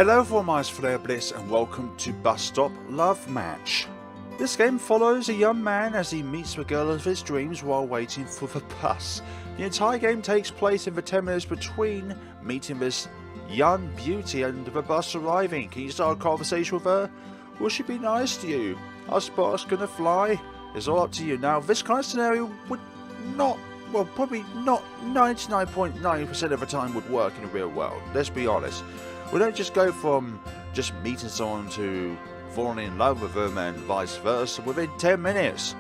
Hello for my FlareBlitzed and welcome to Busstop Love Match. This game follows a young man as he meets the girl of his dreams while waiting for the bus. The entire game takes place in the 10 minutes between meeting this young beauty and the bus arriving. Can you start a conversation with her? Will she be nice to you? Are sparks gonna fly? It's all up to you. Now this kind of scenario would not, well, probably not 99.9% of the time would work in the real world. Let's be honest. We don't just go from just meeting someone to falling in love with them and vice versa within 10 minutes.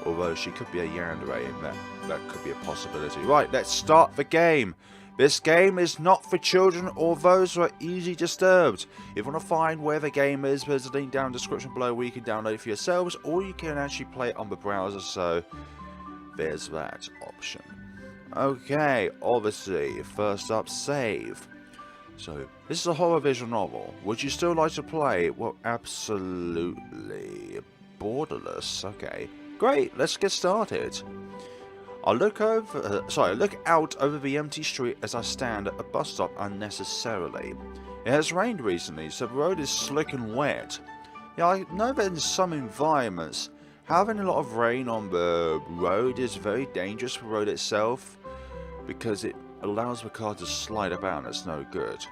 Although she could be a Yandere and that could be a possibility. Right, let's start the game. This game is not for children or those who are easily disturbed. If you want to find where the game is, there's a link down in the description below where you can download it for yourselves, or you can actually play it on the browser, so there's that option. Okay, obviously, first up, save. So, this is a horror visual novel. Would you still like to play? Well, absolutely. Borderless. Okay. Great, let's get started. I look out over the empty street as I stand at a bus stop unnecessarily. It has rained recently, so the road is slick and wet. Yeah, I know that in some environments, having a lot of rain on the road is very dangerous for the road itself, because it allows the car to slide about and it's no good.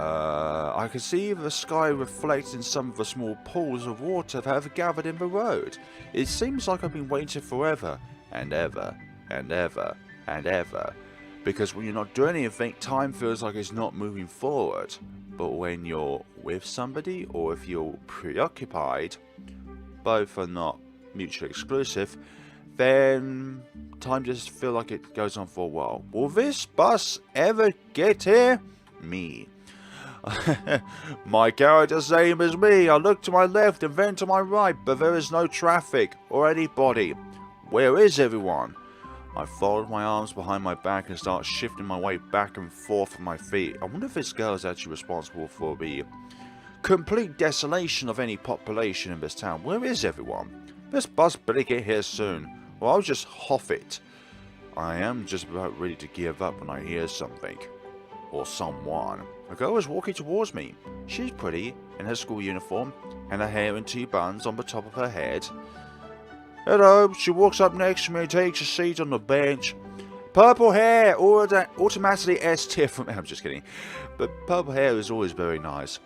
I can see the sky reflects in some of the small pools of water that have gathered in the road. It seems like I've been waiting forever and ever and ever and ever, because when you're not doing anything, time feels like it's not moving forward. But when you're with somebody, or if you're preoccupied, both are not mutually exclusive, then time just feels like it goes on for a while. Will this bus ever get here? Me. My character's name is me. I look to my left and then to my right, but there is no traffic or anybody. Where is everyone? I fold my arms behind my back and start shifting my weight back and forth on my feet. I wonder if this girl is actually responsible for the complete desolation of any population in this town. Where is everyone? This bus better get here soon, or I'll just huff it. I am just about ready to give up when I hear something. Or someone. A girl is walking towards me. She's pretty, in her school uniform, and her hair in 2 buns on the top of her head. Hello, she walks up next to me and takes a seat on the bench. Purple hair, automatically S tier from... I'm just kidding. But purple hair is always very nice.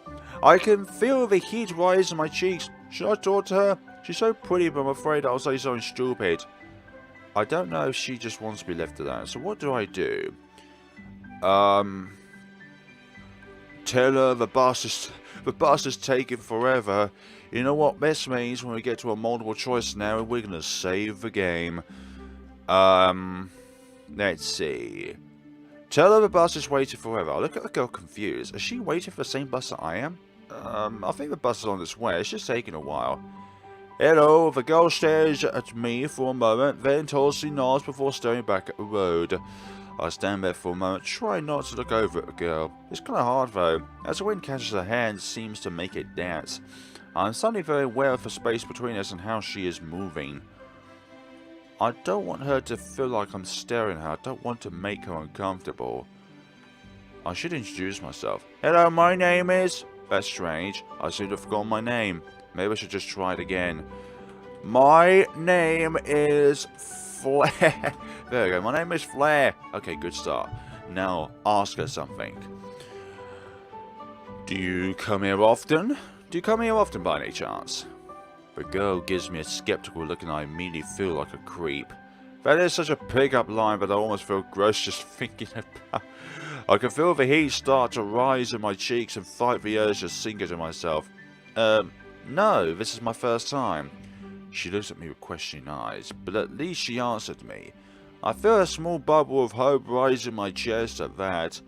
I can feel the heat rise in my cheeks. Should I talk to her? She's so pretty, but I'm afraid I'll say something stupid. I don't know if she just wants to be left alone, so what do I do? Tell her the bus is taking forever. You know what this means when we get to a multiple choice scenario? We're gonna save the game. Let's see. Tell her the bus is waiting forever. I look at the girl confused. Is she waiting for the same bus that I am? I think the bus is on its way. It's just taking a while. Hello, the girl stares at me for a moment, then tossing nods before staring back at the road. I stand there for a moment, try not to look over at the girl. It's kind of hard though, as the wind catches her hand seems to make it dance. I'm suddenly very aware of the space between us and how she is moving. I don't want her to feel like I'm staring at her. I don't want to make her uncomfortable. I should introduce myself. Hello, my name is... That's strange. I seem to have forgotten my name. Maybe I should just try it again. My name is Flare. There we go. My name is Flare. Okay, good start. Now, ask her something. Do you come here often? Do you come here often by any chance? The girl gives me a skeptical look and I immediately feel like a creep. That is such a pick-up line, but I almost feel gross just thinking about. I can feel the heat start to rise in my cheeks and fight the urge to sink into myself. No, this is my first time. She looks at me with questioning eyes, but at least she answered me. I feel a small bubble of hope rise in my chest at that.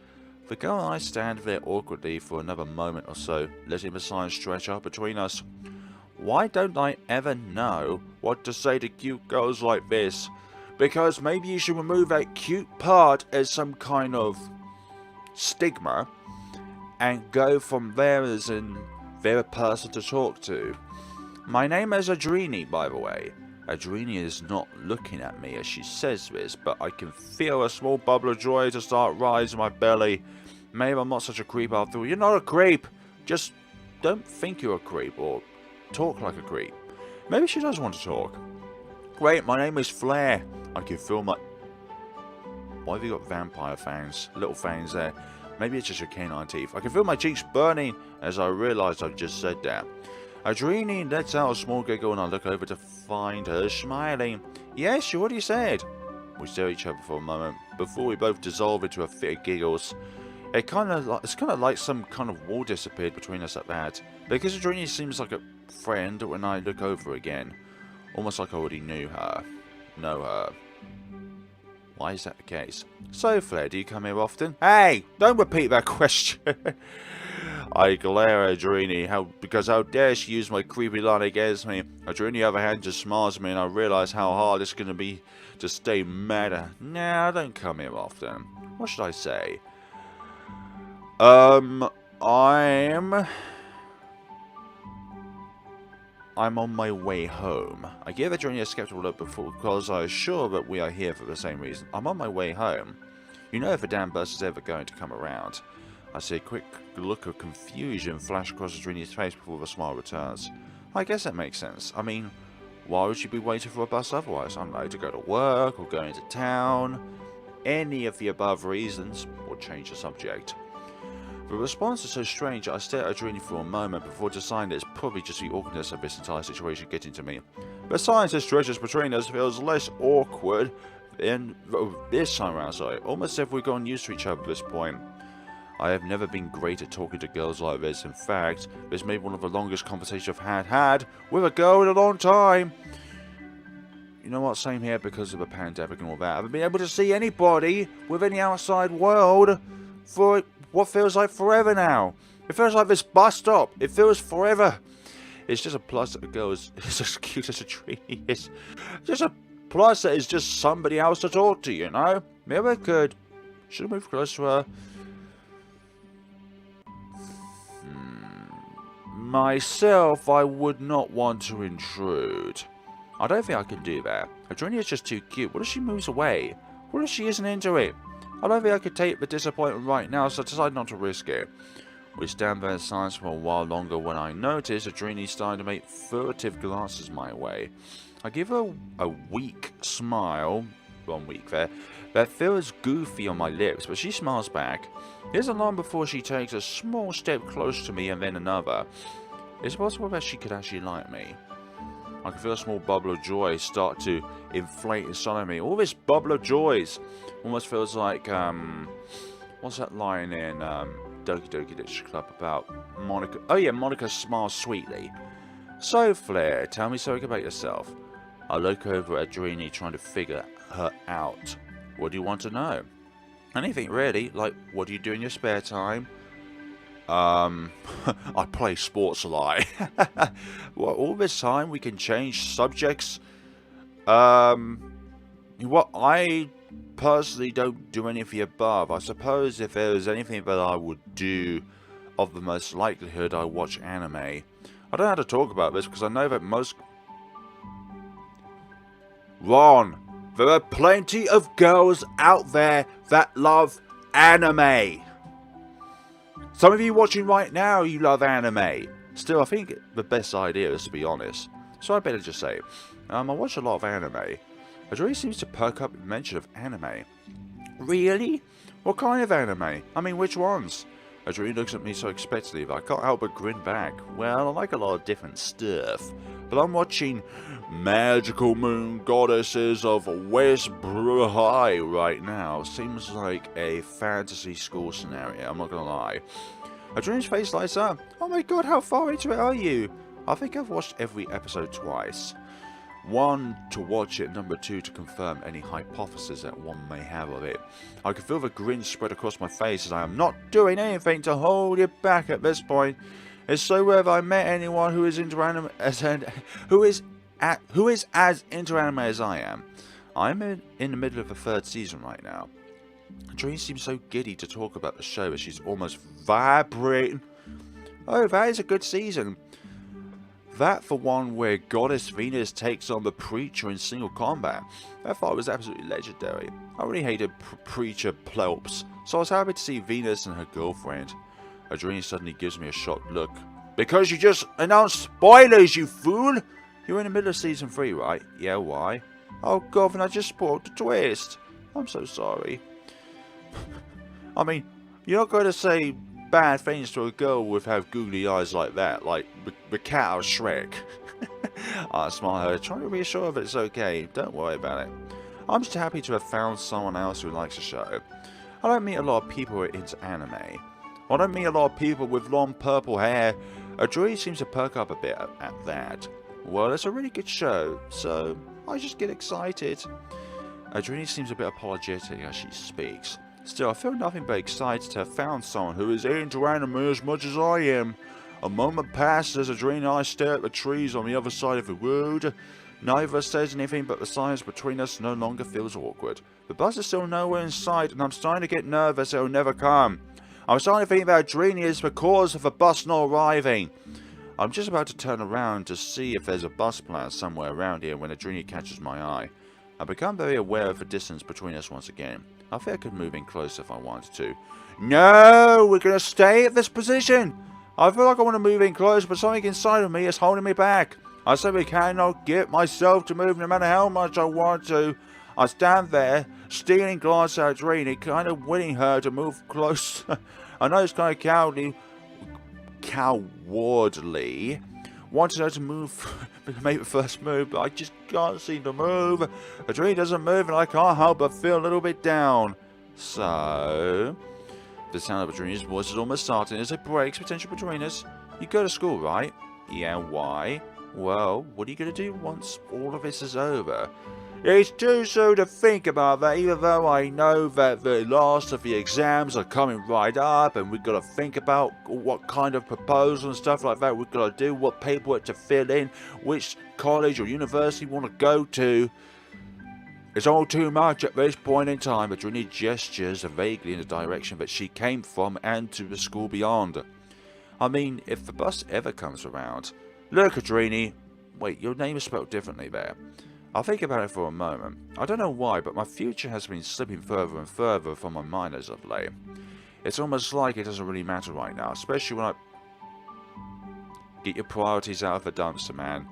The girl and I stand there awkwardly for another moment or so, letting the silence stretch out between us. Why don't I ever know what to say to cute girls like this? Because maybe you should remove that cute part as some kind of stigma and go from there as in they're a person to talk to. My name is Adrienne, by the way. Adrienne is not looking at me as she says this, but I can feel a small bubble of joy to start rising in my belly. Maybe I'm not such a creep after all. You're not a creep. Just don't think you're a creep or talk like a creep. Maybe she does want to talk. Wait, my name is Flare. I can feel my... Why have you got vampire fangs? Little fangs there. Maybe it's just your canine teeth. I can feel my cheeks burning as I realise I've just said that. Adrienne lets out a small giggle and I look over to find her smiling. Yes, you already said. We stare at each other for a moment before we both dissolve into a fit of giggles. It's kind of like some kind of wall disappeared between us at that. Because Adrienne seems like a friend when I look over again. Almost like I already know her. Why is that the case? So, Flare, do you come here often? Hey, don't repeat that question. I glare at Adrienne because how dare she use my creepy line against me. Adrienne, on the other hand, just smiles at me and I realise how hard it's going to be to stay mad at her. Nah, don't come here often. What should I say? I'm on my way home. I give Adrienne a skeptical look because I assure that we are here for the same reason. I'm on my way home. You know if a damn bus is ever going to come around. I see a quick look of confusion flash across Adrienne's face before the smile returns. I guess that makes sense. I mean, why would you be waiting for a bus otherwise? I don't know, to go to work or go into town. Any of the above reasons, or change the subject. The response is so strange I stare at Adrienne for a moment before deciding that it's probably just the awkwardness of this entire situation getting to me. Besides, the stretches between us feels less awkward than this time around, almost as if we've gotten used to each other at this point. I have never been great at talking to girls like this. In fact, this may be one of the longest conversations I've had with a girl in a long time. You know what, same here because of the pandemic and all that. I haven't been able to see anybody with any outside world for what feels like forever now. It feels like this bus stop. It feels forever. It's just a plus that the girl is as cute as a tree. It's just a plus that it's just somebody else to talk to, you know? Maybe I could. Should I move closer to her? Myself, I would not want to intrude. I don't think I can do that. Adrienne is just too cute. What if she moves away? What if she isn't into it? I don't think I could take the disappointment right now, so I decide not to risk it. We stand there in silence for a while longer when I notice Adrienne starting to make furtive glances my way. I give her a weak smile, one week there, that feels goofy on my lips, but she smiles back. It isn't long before she takes a small step close to me and then another. It's possible that she could actually like me. I can feel a small bubble of joy start to inflate inside of me. All this bubble of joys almost feels like, what's that line in Doki Doki Literature Club about Monica? Oh yeah, Monica smiles sweetly. So, Flare, tell me something about yourself. I look over at Adrienne trying to figure her out. What do you want to know? Anything really, like what do you do in your spare time? I play sports a lot. Well, all this time we can change subjects. What I personally don't do any of the above. I suppose if there was anything that I would do, of the most likelihood I watch anime. I don't know how to talk about this because I know that most... Ron, there are plenty of girls out there that love anime. Some of you watching right now, you love anime. Still, I think the best idea is to be honest. So I better just say, I watch a lot of anime. Adrienne seems to perk up with mention of anime. Really? What kind of anime? I mean, which ones? Adrienne looks at me so expectantly that I can't help but grin back. Well, I like a lot of different stuff. But I'm watching Magical Moon Goddesses of West High right now. Seems like a fantasy school scenario, I'm not gonna lie. Adrienne's face lights up. Oh my god, how far into it are you? I think I've watched every episode twice. 1, to watch it, number 2, to confirm any hypothesis that one may have of it. I can feel the grin spread across my face as I am not doing anything to hold it back at this point. It's so rare if I met anyone who is into anime who is as into anime as I am. I'm in the middle of the 3rd season right now. Adrienne seems so giddy to talk about the show as she's almost vibrating. Oh, that is a good season. That for one where Goddess Venus takes on the Preacher in single combat. That fight was absolutely legendary. I really hated Preacher Plelps, so I was happy to see Venus and her girlfriend. Adrienne suddenly gives me a shocked look. Because you just announced spoilers, you fool! You're in the middle of season 3, right? Yeah, why? Oh, God, and I just spoiled the twist. I'm so sorry. I mean, you're not going to say bad things to a girl with have googly eyes like that, like the cat out of Shrek. I smile at her, trying to reassure her that it's okay. Don't worry about it. I'm just happy to have found someone else who likes the show. I don't meet a lot of people who are into anime. I don't meet a lot of people with long purple hair. Adrienne seems to perk up a bit at that. Well, it's a really good show, so I just get excited. Adrienne seems a bit apologetic as she speaks. Still, I feel nothing but excited to have found someone who is into anime as much as I am. A moment passes as Adrienne and I stare at the trees on the other side of the road. Neither of us says anything, but the silence between us no longer feels awkward. The bus is still nowhere in sight, and I'm starting to get nervous it will never come. I'm starting to think that Adrienne is the cause of the bus not arriving. I'm just about to turn around to see if there's a bus plan somewhere around here when Adrienne catches my eye. I become very aware of the distance between us once again. I think I could move in closer if I wanted to. No, we're going to stay at this position. I feel like I want to move in close, but something inside of me is holding me back. I simply cannot get myself to move no matter how much I want to. I stand there, stealing glance at Adrienne, kind of winning her to move close. I know it's kind of cowardly. Wanted her to move, make the first move, but I just can't seem to move. Adrienne doesn't move, and I can't help but feel a little bit down. So, the sound of Adrienne's voice is almost starting as it breaks potential between us. You go to school, right? Yeah, why? Well, what are you going to do once all of this is over? It's too soon to think about that, even though I know that the last of the exams are coming right up and we've got to think about what kind of proposal and stuff like that we've got to do, what paperwork to fill in, which college or university we want to go to. It's all too much at this point in time. Adrienne gestures vaguely in the direction that she came from and to the school beyond. I mean, if the bus ever comes around. Look, Adrienne. Wait, your name is spelled differently there. I'll think about it for a moment. I don't know why, but my future has been slipping further and further from my mind as of late. It's almost like it doesn't really matter right now, especially when I... Get your priorities out of the dumpster, man.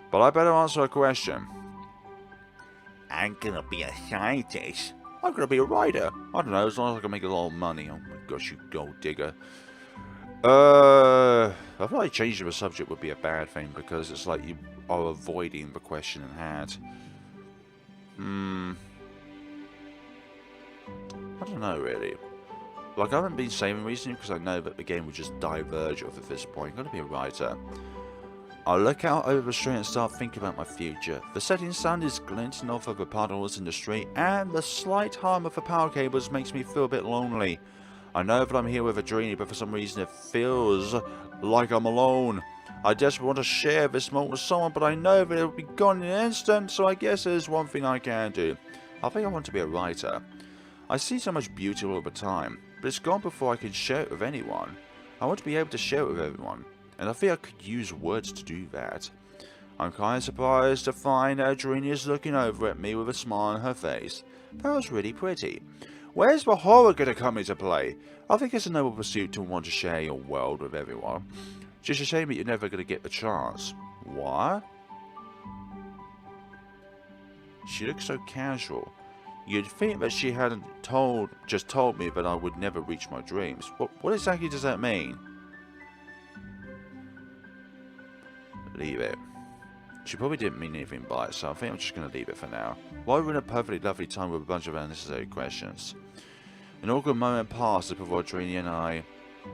But I better answer a question. I'm gonna be a scientist. I'm gonna be a writer. I don't know, as long as I can make a lot of money. Oh my gosh, you gold digger. I feel like changing the subject would be a bad thing because it's like you are avoiding the question in hand. I don't know really. Like I haven't been saving recently because I know that the game would just diverge off at this point. I'm gonna be a writer. I look out over the street and start thinking about my future. The setting sun is glinting off of the puddles in the street, and the slight hum of the power cables makes me feel a bit lonely. I know that I'm here with Adrienne, but for some reason it feels like I'm alone. I desperately want to share this moment with someone, but I know that it will be gone in an instant, so I guess there's one thing I can do. I think I want to be a writer. I see so much beauty all the time, but it's gone before I can share it with anyone. I want to be able to share it with everyone, and I think I could use words to do that. I'm kind of surprised to find that Adrienne is looking over at me with a smile on her face. That was really pretty. Where's the horror going to come into play? I think it's a noble pursuit to want to share your world with everyone. Just a shame that you're never going to get the chance. What? She looks so casual. You'd think that she hadn't just told me that I would never reach my dreams. What exactly does that mean? Leave it. She probably didn't mean anything by it, so I think I'm just going to leave it for now. Why ruin a perfectly lovely time with a bunch of unnecessary questions? An awkward moment passes before Adrienne and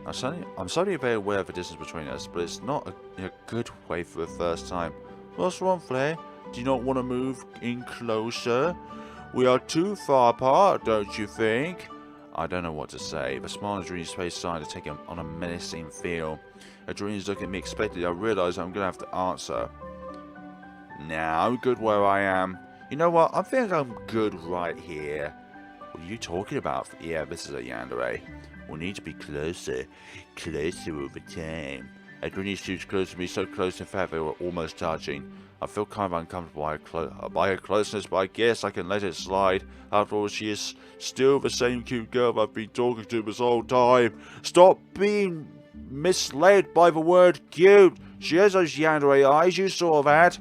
I'm suddenly very aware of the distance between us, but it's not in a good way for the first time. What's wrong, Flare? Do you not want to move in closer? We are too far apart, don't you think? I don't know what to say. The smile on Adrienne's face started to take on a menacing feel. Adrienne's looking at me expectantly. I realise I'm going to have to answer. Nah, I'm good where I am. You know what? I think I'm good right here. What are you talking about? Yeah, this is a Yandere. We need to be closer. Closer over time. Adrienne shoots close to me, so close in fact they were almost touching. I feel kind of uncomfortable by her closeness, but I guess I can let it slide. After all, she is still the same cute girl I've been talking to this whole time. Stop being misled by the word cute. She has those Yandere eyes, you saw that.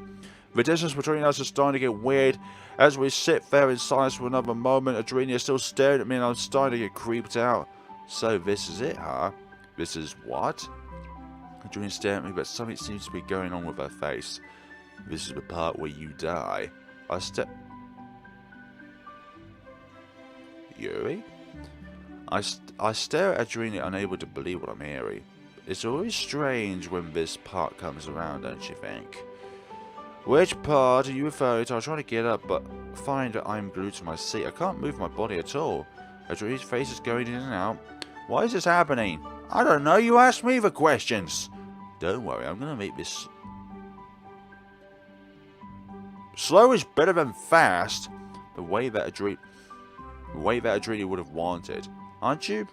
The distance between us is starting to get weird. As we sit there in silence for another moment, Adrienne is still staring at me and I'm starting to get creeped out. So this is it, huh? This is what? Adrienne staring at me, but something seems to be going on with her face. This is the part where you die. Yuri? I stare at Adrienne, unable to believe what I'm hearing. It's always strange when this part comes around, don't you think? Which part are you referring to? I was trying to get up, but find that I'm glued to my seat. I can't move my body at all. Adrienne's face is going in and out. Why is this happening? I don't know, you asked me the questions. Don't worry, I'm going to make this... Slow is better than fast. The way that Adrienne would have wanted. Aren't you?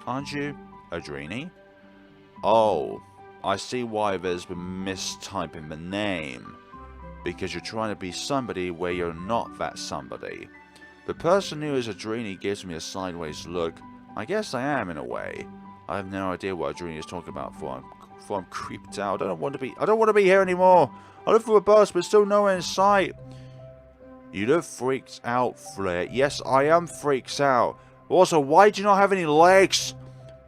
Aren't you, Adrienne? Oh, I see why there's been mistyping the name. Because you're trying to be somebody where you're not that somebody. The person who is Adrienne gives me a sideways look. I guess I am in a way. I have no idea what Adrienne is talking about before I'm creeped out. I don't want to be here anymore. I look for a bus, but still nowhere in sight. You look freaked out, Flare. Yes, I am freaked out. Also, why do you not have any legs?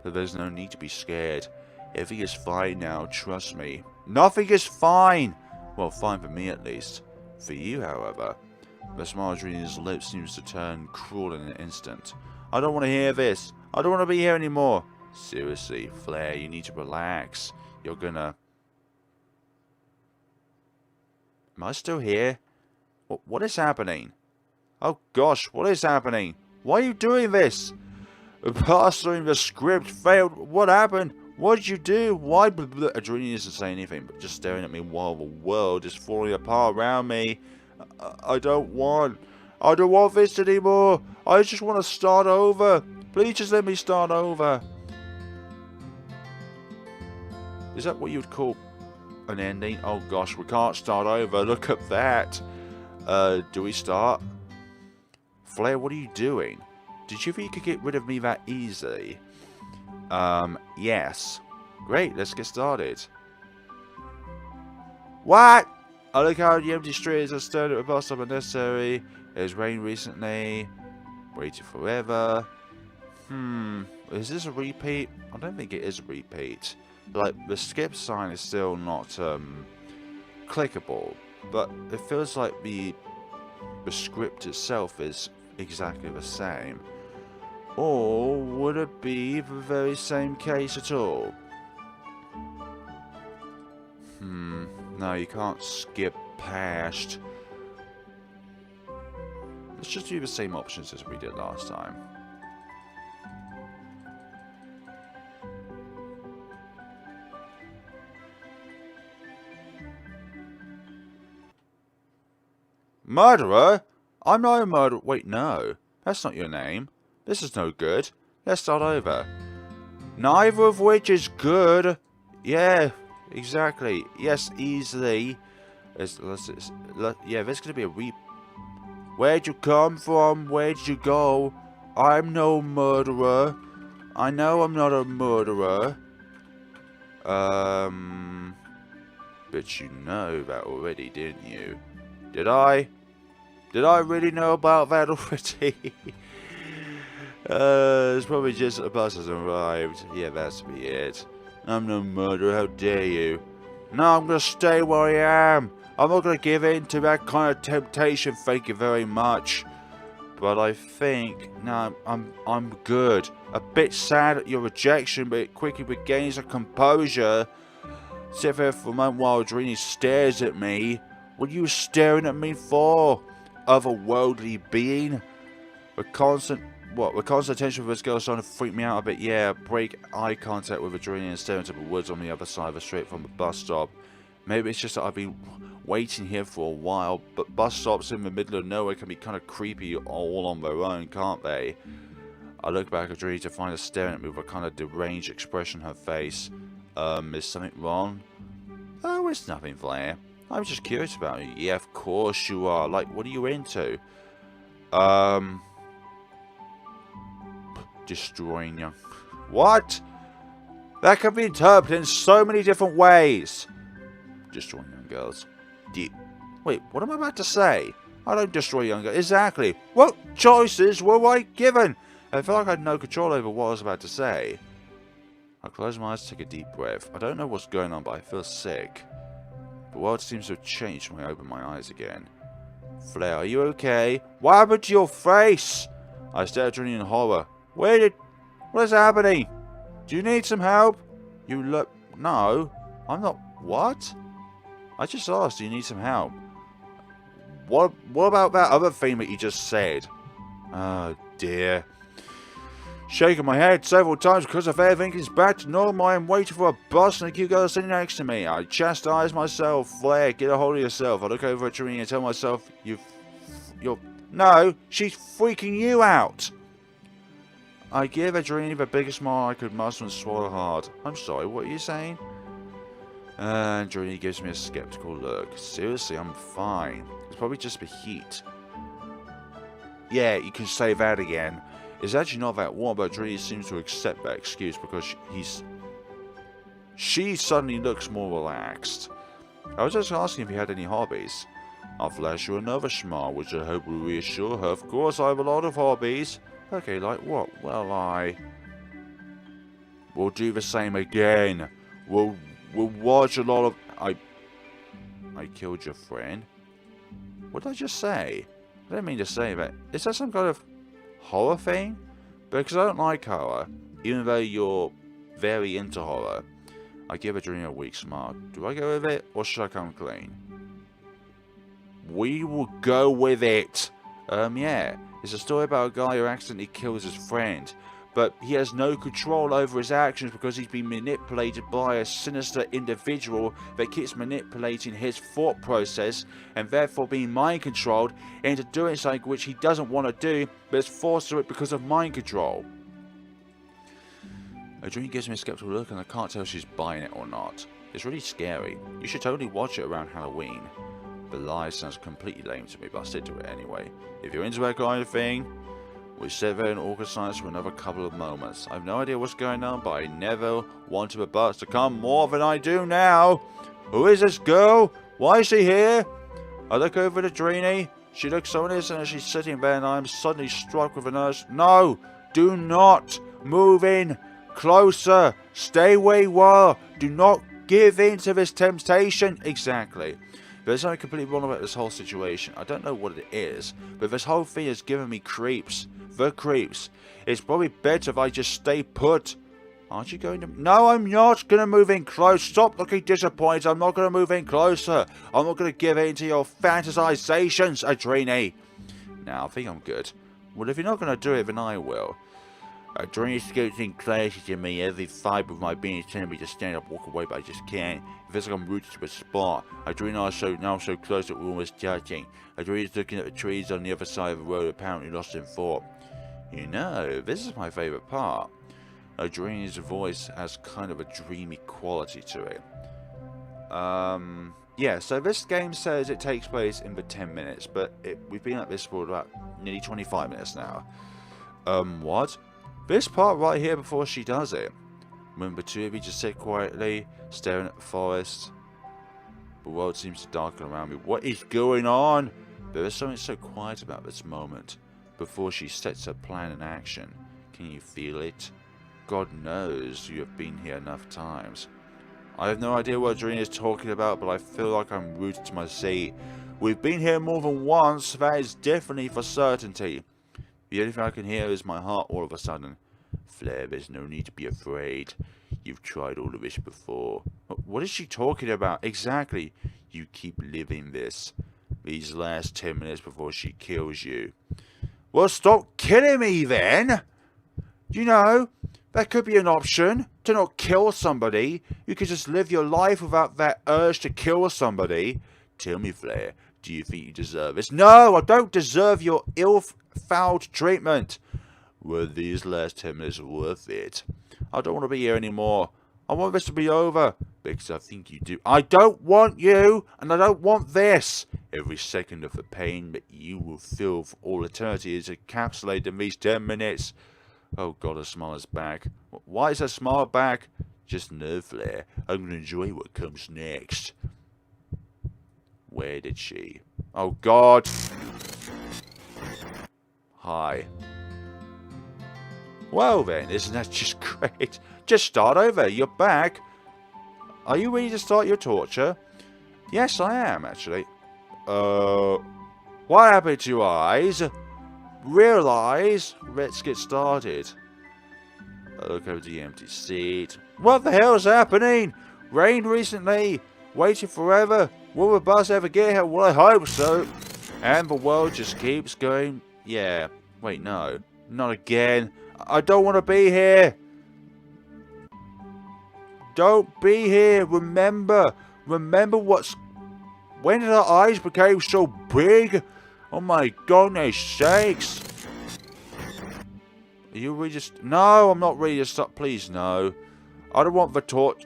But there's no need to be scared. Everything is fine now, trust me. Nothing is fine. Well, fine for me at least. For you, however. The smile on Adrienne's lips seems to turn cruel in an instant. I don't want to hear this. I don't want to be here anymore. Seriously, Flare, you need to relax. You're gonna... Am I still here? What is happening? Oh gosh, what is happening? Why are you doing this? Plastering the script failed. What happened? What did you do? Why? Adrienne isn't saying anything, but just staring at me while the world is falling apart around me. I don't want this anymore. I just want to start over. Please just let me start over. Is that what you would call an ending? Oh gosh, we can't start over. Look at that. Do we start? Flare, what are you doing? Did you think you could get rid of me that easily? Yes. Great, let's get started. What? I look out at the empty streets. I stared at a bus stop unnecessary. It has rained recently. Waited forever. Is this a repeat? I don't think it is a repeat. Like, the skip sign is still not, clickable. But it feels like the script itself is exactly the same. Or would it be the very same case at all? No, you can't skip past. Let's just do the same options as we did last time. Murderer? I'm not a murderer. Wait, no. That's not your name. This is no good. Let's start over. Neither of which is good. Yeah, exactly. Yes, easily. Yeah, there's going to be a Where'd you come from? Where'd you go? I'm no murderer. I know I'm not a murderer. But you know that already, didn't you? Did I? Did I really know about that already? It's probably just a bus has arrived. Yeah, that's be it. I'm no murderer, how dare you? No, I'm gonna stay where I am. I'm not gonna give in to that kind of temptation, thank you very much. But I think, no, I'm good. A bit sad at your rejection, but it quickly regains her composure. Sit there for a moment while Adrienne stares at me. What are you staring at me for? Otherworldly being? The constant attention for this girl is starting to freak me out a bit. Yeah, break eye contact with Adrienne and stare into the woods on the other side of the street from the bus stop. Maybe it's just that I've been waiting here for a while, but bus stops in the middle of nowhere can be kind of creepy all on their own, can't they? I look back at Adrienne to find her staring at me with a kind of deranged expression on her face. Is something wrong? Oh, it's nothing, Flare. I'm just curious about you. Yeah, of course you are. Like, what are you into? Destroying you. What? That can be interpreted in so many different ways. Destroy young girls. Wait, what am I about to say? I don't destroy young girls. Exactly. What choices were I given? I felt like I had no control over what I was about to say. I close my eyes to take a deep breath. I don't know what's going on, but I feel sick. The world seems to have changed when I open my eyes again. Flare, are you okay? What happened to your face? I stare at Adrienne in horror. What is happening? Do you need some help? You look... No. I'm not... What? I just asked, do you need some help? What about that other thing that you just said? Oh dear. Shaking my head several times because if everything is back to normal, I am waiting for a bus and a cute girl sitting next to me. I chastise myself. Flare, get a hold of yourself. I look over at Trini and tell myself, you're... No, she's freaking you out. I give Adrienne the biggest smile I could muster and swallow hard. I'm sorry, what are you saying? And Adrienne gives me a skeptical look. Seriously, I'm fine. It's probably just the heat. Yeah, you can say that again. It's actually not that warm, but Adrienne seems to accept that excuse because she suddenly looks more relaxed. I was just asking if he had any hobbies. I'll flash you another smile, which I hope will reassure her. Of course, I have a lot of hobbies. Okay, like what? Well, we'll do the same again. We'll watch a lot of... I killed your friend? What did I just say? I didn't mean to say that. Is that some kind of horror thing? Because I don't like horror, even though you're very into horror. I give Adrienne a weak smile. Do I go with it, or should I come clean? We will go with it. Yeah. It's a story about a guy who accidentally kills his friend, but he has no control over his actions because he's been manipulated by a sinister individual that keeps manipulating his thought process and therefore being mind controlled into doing something which he doesn't want to do, but is forced to it because of mind control. Adrienne gives me a skeptical look and I can't tell if she's buying it or not. It's really scary. You should totally watch it around Halloween. The lie sounds completely lame to me, but I stick to it anyway. If you're into that kind of thing, we sit there in awkward silence for another couple of moments. I have no idea what's going on, but I never wanted the bus to come more than I do now. Who is this girl? Why is she here? I look over at Adrienne. She looks so innocent as she's sitting there, and I am suddenly struck with an urge. No! Do not move in closer! Stay where you are! Do not give in to this temptation! Exactly. There's something completely wrong about this whole situation. I don't know what it is, but this whole thing is giving me creeps. The creeps. It's probably better if I just stay put. Aren't you going to... No, I'm not going to move in close. Stop looking disappointed. I'm not going to move in closer. I'm not going to give in to your fantasizations, Adrienne. Now, I think I'm good. Well, if you're not going to do it, then I will. Adrienne scoots in closer to me. Every fibre of my being is telling me to stand up, walk away, but I just can't. It feels like I'm rooted to a spot. Adrienne and I are now so close that we're almost touching. Adrienne is looking at the trees on the other side of the road, apparently lost in thought. You know, this is my favourite part. Adrienne's voice has kind of a dreamy quality to it. Yeah, so this game says it takes place in the 10 minutes, but we've been at this for about nearly 25 minutes now. What? This part right here before she does it. When the two of you just sit quietly, staring at the forest. The world seems to darken around me. What is going on? There is something so quiet about this moment. Before she sets her plan in action. Can you feel it? God knows you have been here enough times. I have no idea what Adrienne is talking about, but I feel like I'm rooted to my seat. We've been here more than once, that is definitely for certainty. The only thing I can hear is my heart all of a sudden. Flare, there's no need to be afraid. You've tried all of this before. What is she talking about? Exactly. You keep living this. These last 10 minutes before she kills you. Well, stop killing me then! You know, that could be an option. To not kill somebody. You could just live your life without that urge to kill somebody. Tell me, Flare, do you think you deserve this? No, I don't deserve your ill-fouled treatment. Were these last 10 minutes worth it? I don't want to be here anymore. I want this to be over. Because I think you do. I don't want you, and I don't want this. Every second of the pain that you will feel for all eternity is encapsulated in these 10 minutes. Oh God, her smile is back. Why is her smile back? Just know, Flare, I'm going to enjoy what comes next. Where did she? Oh, God. Hi. Well then, isn't that just great? Just start over. You're back. Are you ready to start your torture? Yes, I am, actually. What happened to your eyes? Real eyes? Let's get started. I look over the empty seat. What the hell's happening? Rained recently? Waited forever? Will the bus ever get here? Well, I hope so. And the world just keeps going. Yeah. Wait, no. Not again. I don't want to be here. Don't be here. Remember. Remember what's... When did our eyes become so big? Oh my goodness sakes. Are you ready to... No, I'm not ready to stop. Please, no. I don't want the torch.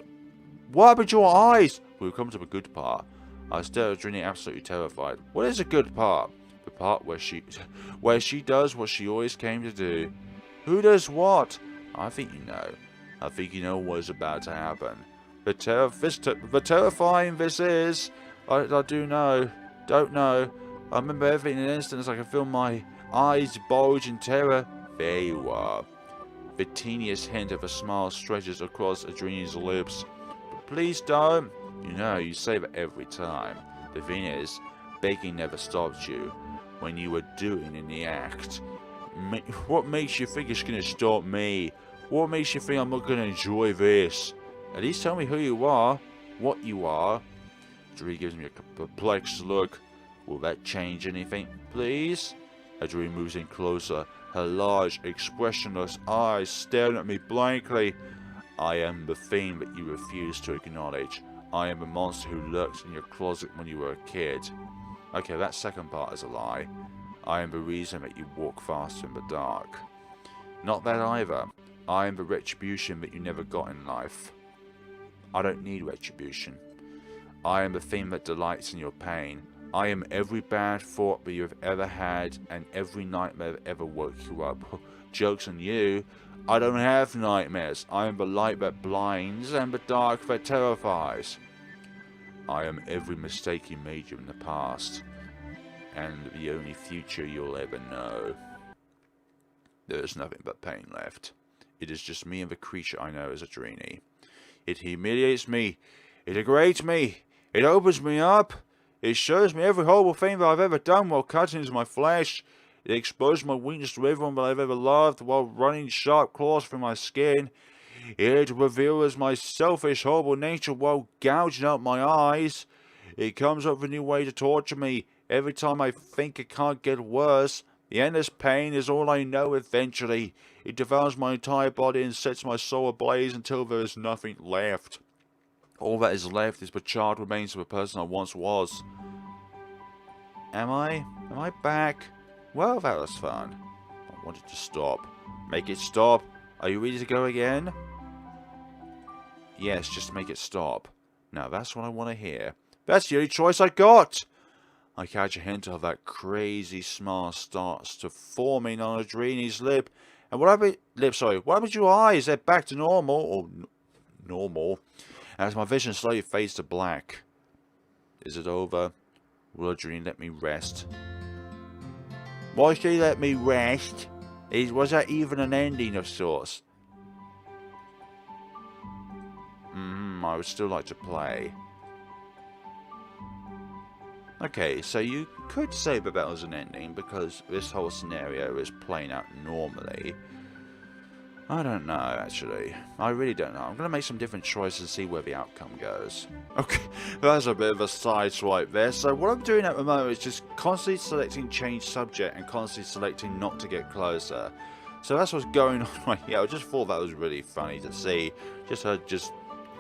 What happened to your eyes? We've come to the good part. I stared at Adrienne, absolutely terrified. What is a good part? The part where she does what she always came to do. Who does what? I think you know. I think you know what's about to happen. The terrifying this is. I do know. Don't know. I remember everything in an instant as I can feel my eyes bulge in terror. There you are. The teeniest hint of a smile stretches across Adrienne's lips. But please don't. You know, you say that every time. The thing is, begging never stopped you when you were doing in the act. What makes you think it's going to stop me? What makes you think I'm not going to enjoy this? At least tell me who you are, what you are. Adrienne gives me a perplexed look. Will that change anything, please? Adrienne moves in closer, her large, expressionless eyes staring at me blankly. I am the thing that you refuse to acknowledge. I am the monster who lurked in your closet when you were a kid. Okay, that second part is a lie. I am the reason that you walk faster in the dark. Not that either. I am the retribution that you never got in life. I don't need retribution. I am the thing that delights in your pain. I am every bad thought that you have ever had and every nightmare that ever woke you up. Joke's on you. I don't have nightmares. I am the light that blinds and the dark that terrifies. I am every mistake you made in the past and the only future you'll ever know. There is nothing but pain left. It is just me and the creature I know as Adrienne. It humiliates me. It degrades me. It opens me up. It shows me every horrible thing that I've ever done while cutting into my flesh. It exposed my weakness to everyone that I've ever loved while running sharp claws through my skin. It reveals my selfish, horrible nature while gouging out my eyes. It comes up with a new way to torture me. Every time I think it can't get worse, the endless pain is all I know eventually. It devours my entire body and sets my soul ablaze until there is nothing left. All that is left is the charred remains of the person I once was. Am I? Am I back? Well, that was fun. I wanted to stop. Make it stop. Are you ready to go again? Yes, just make it stop. Now that's what I want to hear. That's the only choice I got! I catch a hint of that crazy smile starts to forming on Adrienne's lip. And what happened to your eyes? They're back to normal. Or normal. As my vision slowly fades to black. Is it over? Will Adrienne let me rest? Why should you let me rest? Was that even an ending of sorts? I would still like to play. Okay, so you could say that that was an ending because this whole scenario is playing out normally. I don't know, actually. I really don't know. I'm going to make some different choices and see where the outcome goes. Okay, that's a bit of a side swipe there. So what I'm doing at the moment is just constantly selecting change subject and constantly selecting not to get closer. So that's what's going on right here. I just thought that was really funny to see. Just her just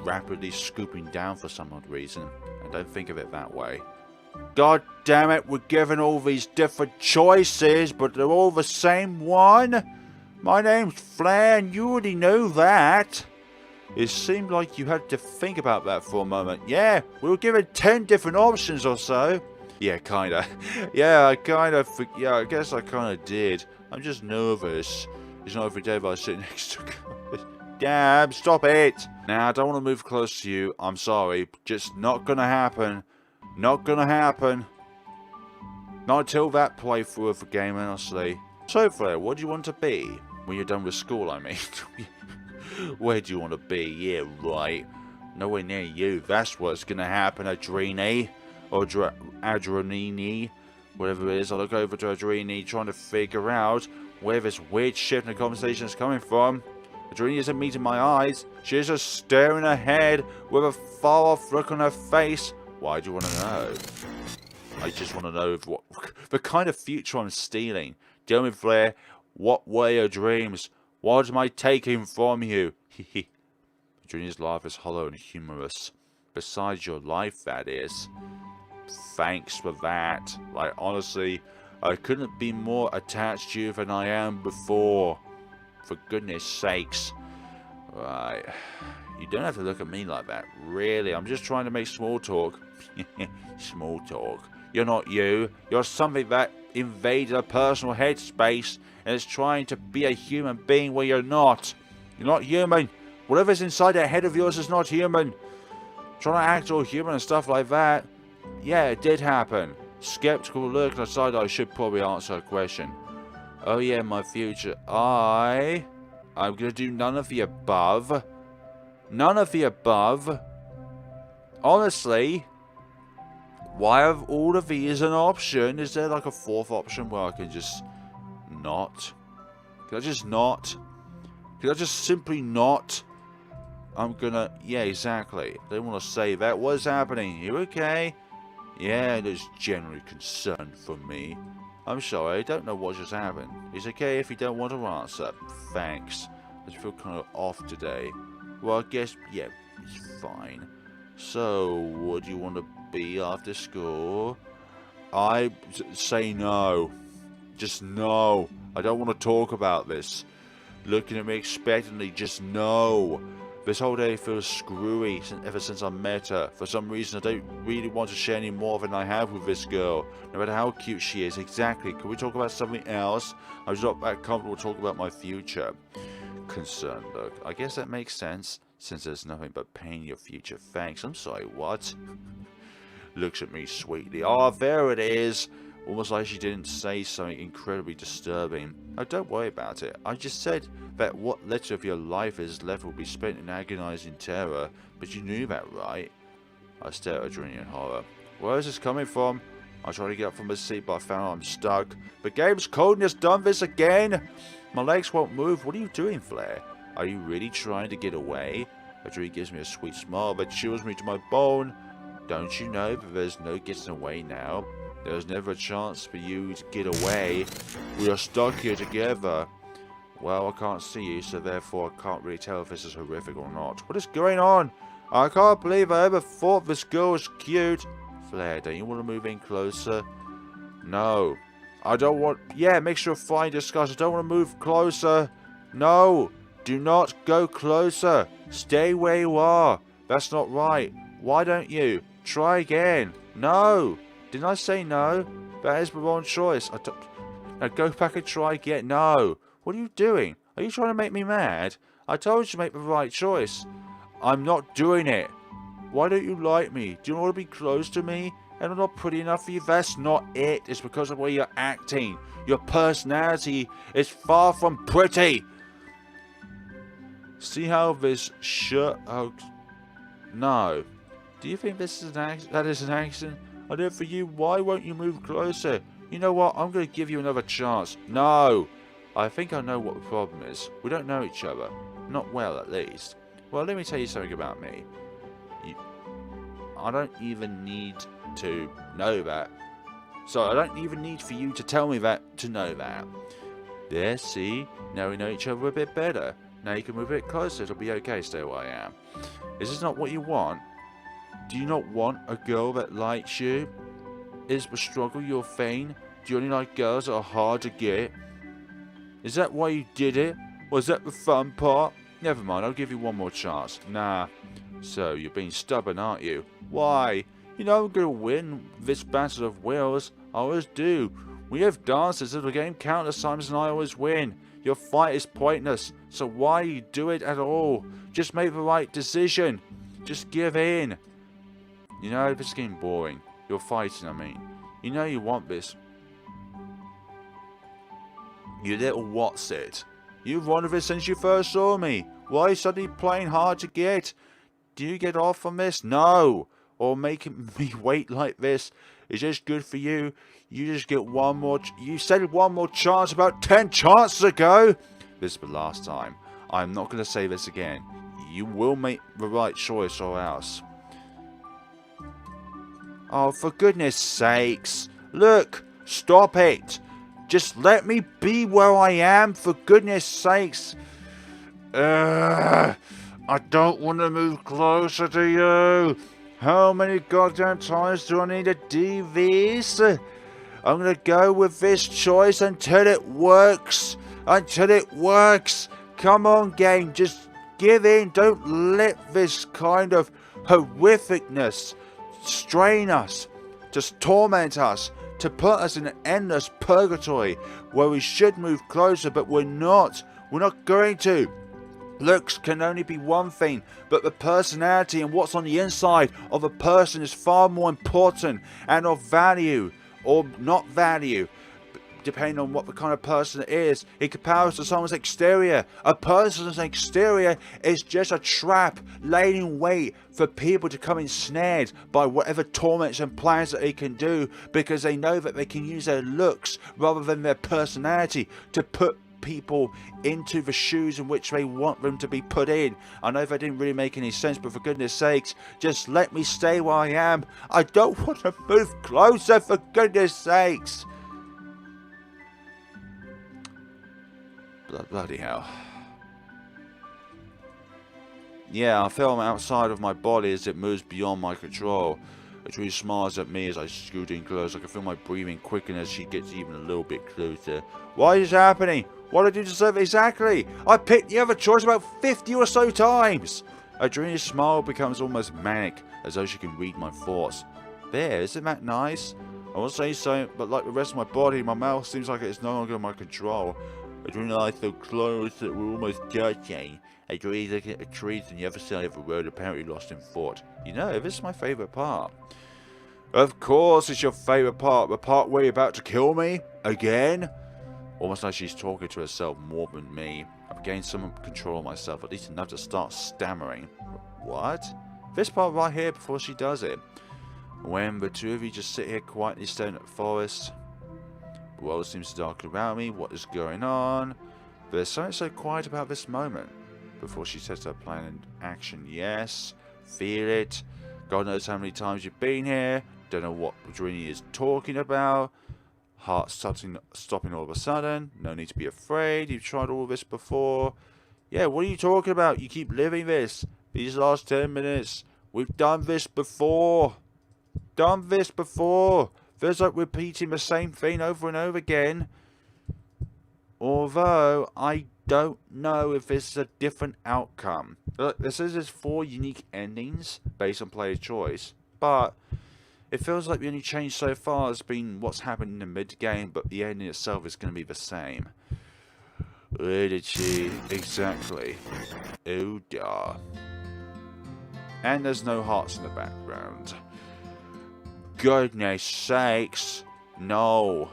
rapidly scooping down for some odd reason. I don't think of it that way. God damn it, we're given all these different choices, but they're all the same one? My name's Flare, and you already know that. It seemed like you had to think about that for a moment. Yeah, we were given 10 different options or so. Yeah, kinda. Yeah, I guess I kinda did. I'm just nervous. It's not every day that I sit next to... Damn, stop it! Nah, I don't want to move close to you. I'm sorry. Just not gonna happen. Not gonna happen. Not until that playthrough of the game, honestly. So, Flare, what do you want to be? When you're done with school, I mean. Where do you want to be? Yeah, right. Nowhere near you. That's what's gonna happen, Adrienne. Or Adrienne. Whatever it is. I look over to Adrienne, trying to figure out where this weird shift in the conversation is coming from. Adrienne isn't meeting my eyes. She's just staring ahead with a far-off look on her face. Why do you want to know? I just want to know what the kind of future I'm stealing. Tell me, Flare, what were your dreams? What am I taking from you? Hehe. Adrienne's laugh is hollow and humorous. Besides your life, that is. Thanks for that. Like, honestly, I couldn't be more attached to you than I am before. For goodness sakes. Right. You don't have to look at me like that. Really, I'm just trying to make small talk. Small talk. You're not you. You're something that invaded a personal headspace and is trying to be a human being where you're not. You're not human. Whatever's inside that head of yours is not human. Trying to act all human and stuff like that. Yeah, it did happen. Skeptical look aside, I should probably answer a question. Oh yeah, my future. I'm gonna do none of the above. None of the above. Honestly, why have all of these an option? Is there like a fourth option where I can just not? Can I just not? Can I just simply not? I'm gonna... Yeah, exactly. I don't want to say that. What is happening? You okay? Yeah, there's generally concern for me. I'm sorry, I don't know what just happened. It's okay if you don't want to answer. Thanks. I just feel kind of off today. Well, I guess, yeah, it's fine. So, what do you want to be after school? I say no. Just no. I don't want to talk about this. Looking at me expectantly, just no. This whole day feels screwy ever since I met her. For some reason, I don't really want to share any more than I have with this girl. No matter how cute she is. Exactly. Can we talk about something else? I'm just not that comfortable talking about my future. Concerned look. I guess that makes sense, since there's nothing but pain in your future. Thanks. I'm sorry, what? Looks at me sweetly. Oh, there it is. Almost like she didn't say something incredibly disturbing. Oh, don't worry about it. I just said that what little of your life is left will be spent in agonizing terror, but you knew that, right? I stare at Adrienne in horror. Where is this coming from? I try to get up from my seat, but I found I'm stuck. The game's coldness done this again! My legs won't move. What are you doing, Flare? Are you really trying to get away? Adrienne gives me a sweet smile that chills me to my bone. Don't you know that there's no getting away now? There's never a chance for you to get away. We are stuck here together. Well, I can't see you, so therefore I can't really tell if this is horrific or not. What is going on? I can't believe I ever thought this girl was cute. Flare, don't you want to move in closer? No. I don't want... Yeah, make sure fine discuss. I don't want to move closer. No. Do not go closer. Stay where you are. That's not right. Why don't you? Try again. No. Didn't I say no? That is the wrong choice. Now go back and try again. No. What are you doing? Are you trying to make me mad? I told you to make the right choice. I'm not doing it. Why don't you like me? Do you want to be close to me? And I'm not pretty enough for you? That's not it. It's because of the way you're acting. Your personality is far from pretty. See how this shirt... Oh, no. Do you think this is that is an accident? I did it for you. Why won't you move closer? You know what? I'm going to give you another chance. No. I think I know what the problem is. We don't know each other. Not well, at least. Well, let me tell you something about me. I don't even need to know that. So I don't even need for you to tell me that to know that. There, see? Now we know each other a bit better. Now you can move a bit closer. It'll be okay. Stay where I am. Is this not what you want? Do you not want a girl that likes you? Is the struggle your thing? Do you only like girls that are hard to get? Is that why you did it? Was that the fun part? Never mind, I'll give you one more chance. Nah. So, you're being stubborn, aren't you? Why? You know I'm gonna win this battle of wills. I always do. We have dances of the game countless times and I always win. Your fight is pointless, so why you do it at all? Just make the right decision. Just give in. You know, this is getting boring. You're fighting, I mean. You know you want this. You little what's it? You've wanted this since you first saw me. Why are you suddenly playing hard to get? Do you get off on this? No. Or making me wait like this is just good for you. You just get one more. You said one more chance about 10 chances ago. This is the last time. I'm not going to say this again. You will make the right choice or else. Oh, for goodness sakes. Look, stop it. Just let me be where I am, for goodness sakes. I don't want to move closer to you. How many goddamn times do I need to do this? I'm going to go with this choice until it works. Until it works. Come on, game. Just give in. Don't let this kind of horrificness strain us. Just torment us. To put us in an endless purgatory where we should move closer, but we're not. We're not going to. Looks can only be one thing, but the personality and what's on the inside of a person is far more important and of value, or not value, depending on what the kind of person it is, in comparison to someone's exterior. A person's exterior is just a trap laid in wait for people to come ensnared by whatever torments and plans that they can do, because they know that they can use their looks rather than their personality to put people into the shoes in which they want them to be put in. I know that didn't really make any sense, but for goodness sakes, just let me stay where I am. I don't want to move closer, for goodness sakes. Bloody hell. Yeah, I feel I'm outside of my body as it moves beyond my control. Adrienne smiles at me as I scoot in close. I can feel my breathing quicken as she gets even a little bit closer. Why is this happening? What did I do to deserve it exactly? I picked the other choice about 50 or so times. Adrienne's smile becomes almost manic, as though she can read my thoughts. There, isn't that nice? I won't say so, but like the rest of my body, my mouth seems like it's no longer in my control. Adrienne and I so close that we're almost touching. Adrienne's looking at the trees on the other side of the road, apparently lost in thought. You know, this is my favourite part. Of course it's your favourite part. The part where you're about to kill me? Again? Almost like she's talking to herself more than me. I've gained some control of myself, at least enough to start stammering. What? This part right here before she does it. When the two of you just sit here quietly staring at the forest. The world seems dark around me. What is going on? There's something so quiet about this moment. Before she sets her plan in action. Yes. Feel it. God knows how many times you've been here. Don't know what Adrienne is talking about. Heart stopping all of a sudden. No need to be afraid. You've tried all this before. Yeah, what are you talking about? You keep living this. These last 10 minutes. We've done this before. Done this before. Feels like repeating the same thing over and over again. Although, I don't know if this is a different outcome. Look, this is just 4 unique endings based on player choice. But it feels like the only change so far has been what's happened in the mid-game, but the ending itself is going to be the same. Where did she? Exactly. Oh, dear. And there's no hearts in the background. Goodness sakes. No.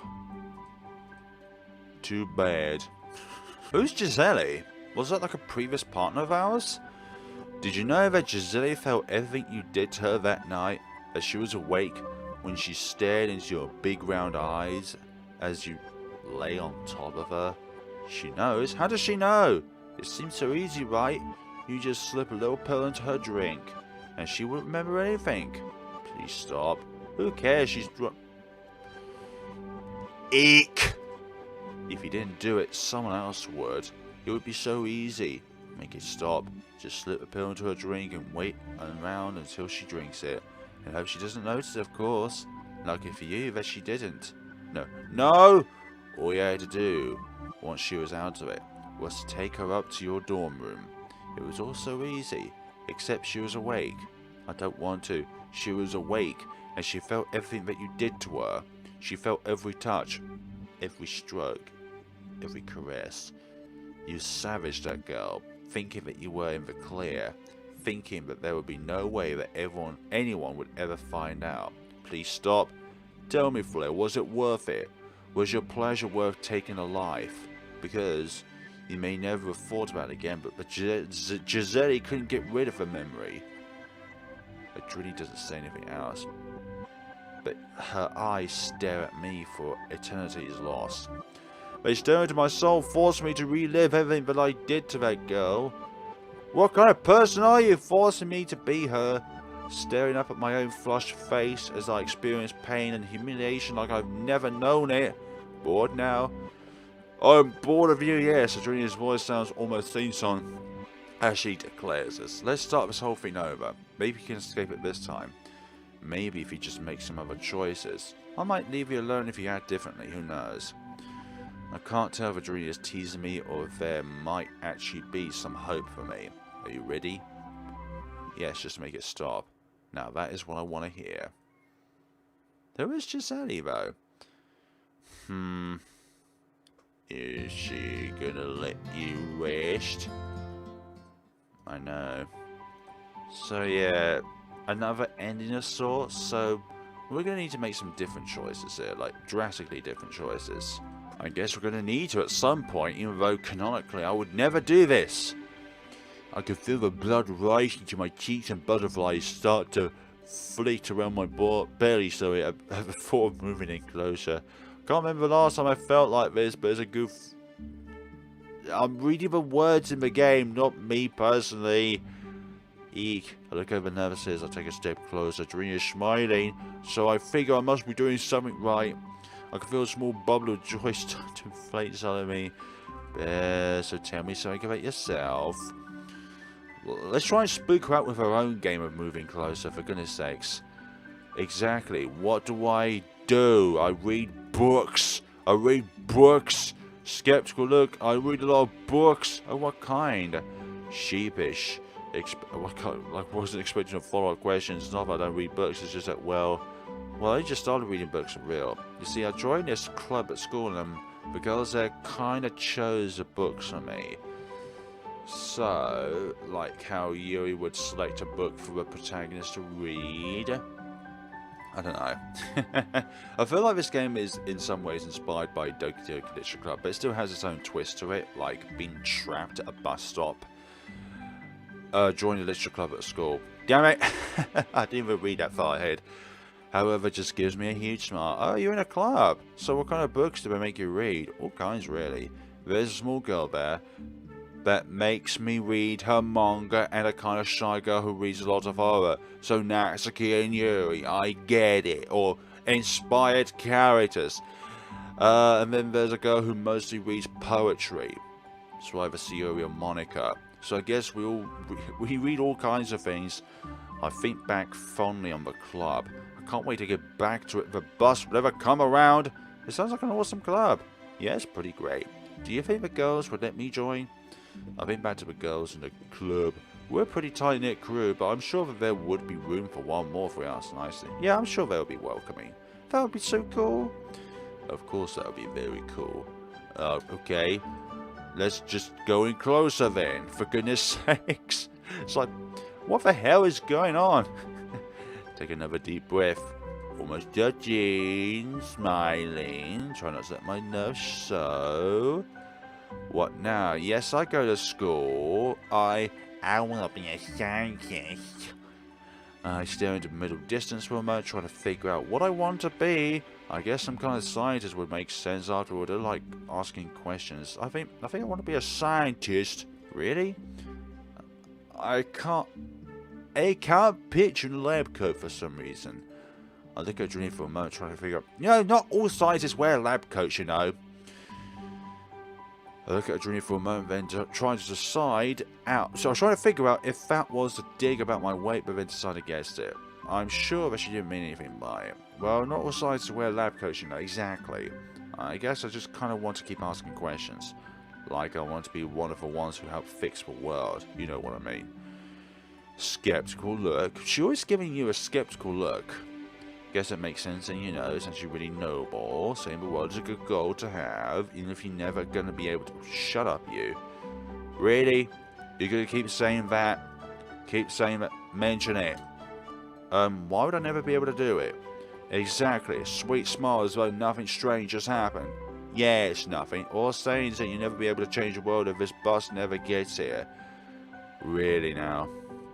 Too bad. Who's Giselle? Was that like a previous partner of ours? Did you know that Giselle felt everything you did to her that night? That she was awake when she stared into your big round eyes as you lay on top of her? She knows. How does she know? It seems so easy, right? You just slip a little pill into her drink and she wouldn't remember anything. Please stop. Who cares? She's drunk. Eek! If you didn't do it, someone else would. It would be so easy. Make it stop. Just slip a pill into her drink and wait around until she drinks it. And hope she doesn't notice it, of course. Lucky for you that she didn't. No. No! All you had to do, once she was out of it, was to take her up to your dorm room. It was all so easy. Except she was awake. I don't want to. She was awake, and she felt everything that you did to her. She felt every touch, every stroke, every caress. You savaged that girl, thinking that you were in the clear, thinking that there would be no way that anyone would ever find out. Please stop. Tell me, Flare, was it worth it? Was your pleasure worth taking a life? Because you may never have thought about it again, but Giselle couldn't get rid of her memory. Adrienne doesn't say anything else, but her eyes stare at me for eternity's lost. They stare into my soul, forcing me to relive everything that I did to that girl. What kind of person are you, forcing me to be her? Staring up at my own flushed face as I experience pain and humiliation like I've never known it. Bored now? I'm bored of you, yes. Adrienne's voice sounds almost sing-song as she declares this. Let's start this whole thing over. Maybe you can escape it this time. Maybe if you just make some other choices. I might leave you alone if you act differently, who knows. I can't tell if Adrienne is teasing me or if there might actually be some hope for me. Are you ready? Yes, just make it stop. Now that is what I want to hear. There is Giselle though. Is she gonna let you rest? I know. So yeah, another ending of sorts. So we're gonna need to make some different choices here, like drastically different choices. I guess we're gonna need to at some point, even though canonically I would never do this. I can feel the blood rising to my cheeks and butterflies start to flit around my belly, sorry, before moving in closer. Can't remember the last time I felt like this, but it's a goof. I'm reading the words in the game, not me personally. Eek. I look over nervously as I take a step closer. Adrienne is smiling, so I figure I must be doing something right. I can feel a small bubble of joy start to inflate inside of me. So tell me something about yourself. Let's try and spook her out with her own game of moving closer, for goodness sakes. Exactly. What do? I read books. Skeptical look. I read a lot of books. Oh, what kind? Sheepish. I wasn't expecting to follow up questions. Not that I don't read books. It's just that, well, I just started reading books for real. You see, I joined this club at school, and the girls there kind of chose the books for me. So, like how Yuri would select a book for the protagonist to read. I don't know. I feel like this game is in some ways inspired by Doki Doki Literature Club, but it still has its own twist to it, like being trapped at a bus stop. Join the Literature Club at school. Damn it! I didn't even read that far ahead. However, it just gives me a huge smile. Oh, you're in a club. So what kind of books do they make you read? All kinds, really. There's a small girl there that makes me read her manga, and a kind of shy girl who reads a lot of horror. So Natsuki and Yuri, I get it. Or inspired characters. And then there's a girl who mostly reads poetry. So either Sayuri or Monica. So I guess we read all kinds of things. I think back fondly on the club. I can't wait to get back to it. The bus will never come around. It sounds like an awesome club. Yes, pretty great. Do you think the girls would let me join? I've been back to the girls in the club. We're a pretty tight-knit crew, but I'm sure that there would be room for one more if we asked nicely. Yeah, I'm sure they'll be welcoming. That would be so cool. Of course, that would be very cool. Okay. Let's just go in closer then, for goodness sakes. It's like, what the hell is going on? Take another deep breath. Almost touching, smiling. Try not to let my nerves show. What now? Yes, I go to school. I want to be a scientist. I stare into the middle distance for a moment, trying to figure out what I want to be. I guess some kind of scientist would make sense afterward. I like asking questions. I think I want to be a scientist. Really? I can't picture a lab coat for some reason. I look at Adrienne for a moment, trying to figure out. You know, not all scientists wear lab coats, you know. I look at Adrienne for a moment, then trying to decide out. So I was trying to figure out if that was a dig about my weight, but then decided against it. I'm sure that she didn't mean anything by it. Well, not all scientists wear lab coats, you know, exactly. I guess I just kind of want to keep asking questions. Like I want to be one of the ones who help fix the world. You know what I mean. Skeptical look. She's always giving you a skeptical look. Guess it makes sense, and you know, since you're really noble, saying the world is a good goal to have, even if you're never gonna be able to. Shut up, you. Really? You're gonna keep saying that? Keep saying that? Mention it. Why would I never be able to do it? Exactly. Sweet smile as though nothing strange has happened. Yeah, it's nothing. All saying is that you'll never be able to change the world if this bus never gets here. Really now?